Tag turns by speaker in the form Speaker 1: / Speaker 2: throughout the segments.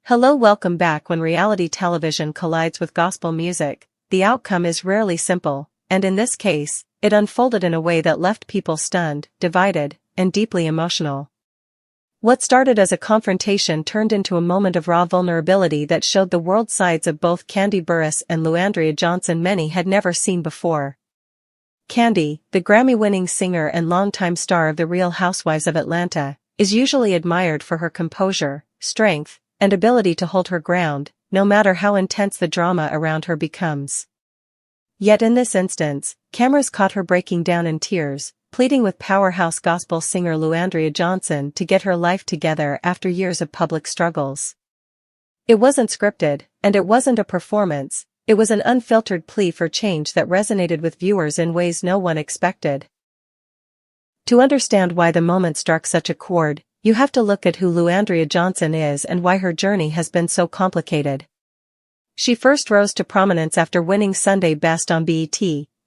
Speaker 1: Hello, welcome back. When reality television collides with gospel music, the outcome is rarely simple, and in this case, it unfolded in a way that left people stunned, divided, and deeply emotional. What started as a confrontation turned into a moment of raw vulnerability that showed the world sides of both Kandi Burruss and Luandrea Johnson many had never seen before. Kandi, the Grammy-winning singer and longtime star of The Real Housewives of Atlanta, is usually admired for her composure, strength, and ability to hold her ground, no matter how intense the drama around her becomes. Yet in this instance, cameras caught her breaking down in tears, pleading with powerhouse gospel singer Luandrea Johnson to get her life together after years of public struggles. It wasn't scripted, and it wasn't a performance, it was an unfiltered plea for change that resonated with viewers in ways no one expected. To understand why the moment struck such a chord, you have to look at who Luandrea Johnson is and why her journey has been so complicated. She first rose to prominence after winning Sunday Best on BET,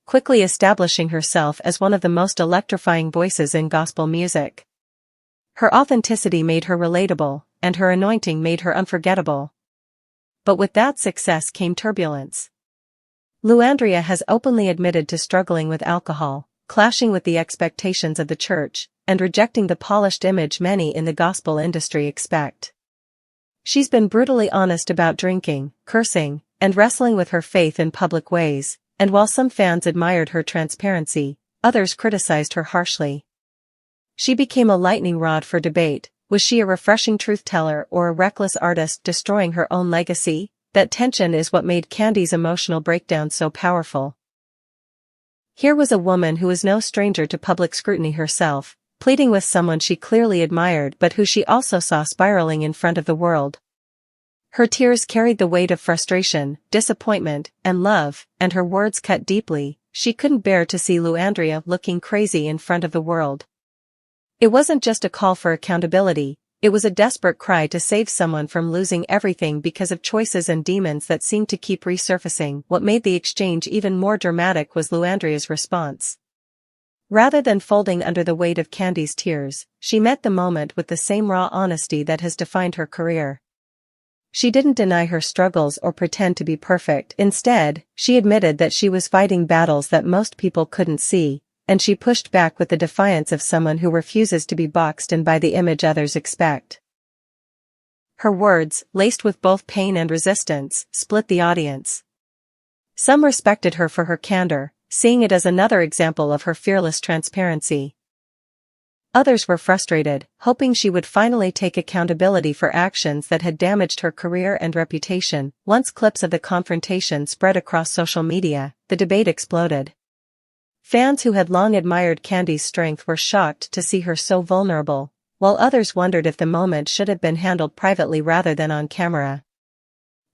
Speaker 1: quickly establishing herself as one of the most electrifying voices in gospel music. Her authenticity made her relatable, and her anointing made her unforgettable. But with that success came turbulence. Luandrea has openly admitted to struggling with alcohol, clashing with the expectations of the church, and rejecting the polished image many in the gospel industry expect. She's been brutally honest about drinking, cursing, and wrestling with her faith in public ways, and while some fans admired her transparency, others criticized her harshly. She became a lightning rod for debate. Was she a refreshing truth-teller or a reckless artist destroying her own legacy? That tension is what made Kandi's emotional breakdown so powerful. Here was a woman who was no stranger to public scrutiny herself, pleading with someone she clearly admired but who she also saw spiraling in front of the world. Her tears carried the weight of frustration, disappointment, and love, and her words cut deeply. She couldn't bear to see Luandrea looking crazy in front of the world. It wasn't just a call for accountability, it was a desperate cry to save someone from losing everything because of choices and demons that seemed to keep resurfacing. What made the exchange even more dramatic was Luandrea's response. Rather than folding under the weight of Kandi's tears, she met the moment with the same raw honesty that has defined her career. She didn't deny her struggles or pretend to be perfect. Instead, she admitted that she was fighting battles that most people couldn't see, and she pushed back with the defiance of someone who refuses to be boxed in by the image others expect. Her words, laced with both pain and resistance, split the audience. Some respected her for her candor, seeing it as another example of her fearless transparency. Others were frustrated, hoping she would finally take accountability for actions that had damaged her career and reputation. Once clips of the confrontation spread across social media, the debate exploded. Fans who had long admired Kandi's strength were shocked to see her so vulnerable, while others wondered if the moment should have been handled privately rather than on camera.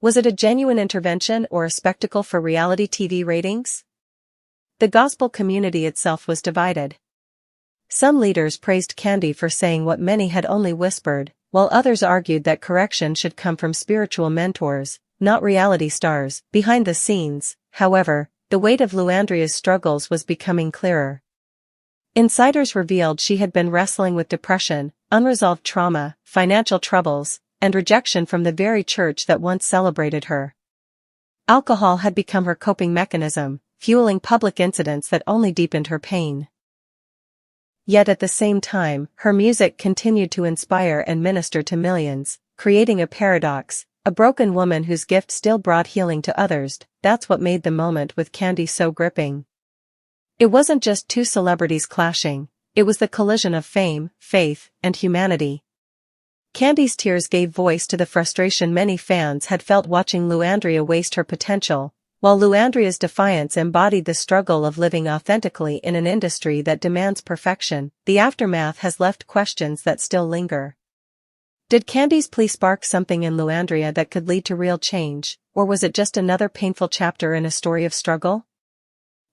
Speaker 1: Was it a genuine intervention or a spectacle for reality TV ratings? The gospel community itself was divided. Some leaders praised Kandi for saying what many had only whispered, while others argued that correction should come from spiritual mentors, not reality stars. Behind the scenes, however, the weight of Luandrea's struggles was becoming clearer. Insiders revealed she had been wrestling with depression, unresolved trauma, financial troubles, and rejection from the very church that once celebrated her. Alcohol had become her coping mechanism, fueling public incidents that only deepened her pain. Yet at the same time, her music continued to inspire and minister to millions, creating a paradox, a broken woman whose gift still brought healing to others. That's what made the moment with Kandi so gripping. It wasn't just two celebrities clashing, it was the collision of fame, faith, and humanity. Kandi's tears gave voice to the frustration many fans had felt watching Luandrea waste her potential, while Luandrea's defiance embodied the struggle of living authentically in an industry that demands perfection. The aftermath has left questions that still linger. Did Kandi's plea spark something in Luandrea that could lead to real change, or was it just another painful chapter in a story of struggle?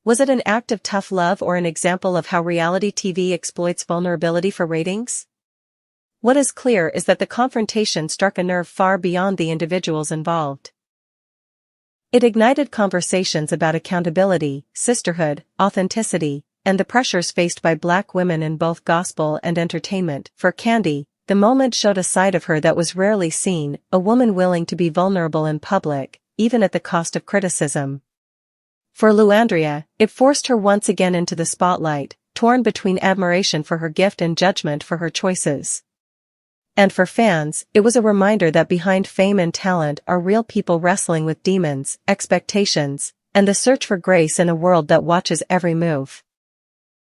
Speaker 1: Was it an act of tough love or an example of how reality TV exploits vulnerability for ratings? What is clear is that the confrontation struck a nerve far beyond the individuals involved. It ignited conversations about accountability, sisterhood, authenticity, and the pressures faced by Black women in both gospel and entertainment. For Kandi, The moment showed a side of her that was rarely seen, a woman willing to be vulnerable in public, even at the cost of criticism. For Luandrea, it forced her once again into the spotlight, torn between admiration for her gift and judgment for her choices. And for fans, it was a reminder that behind fame and talent are real people wrestling with demons, expectations, and the search for grace in a world that watches every move.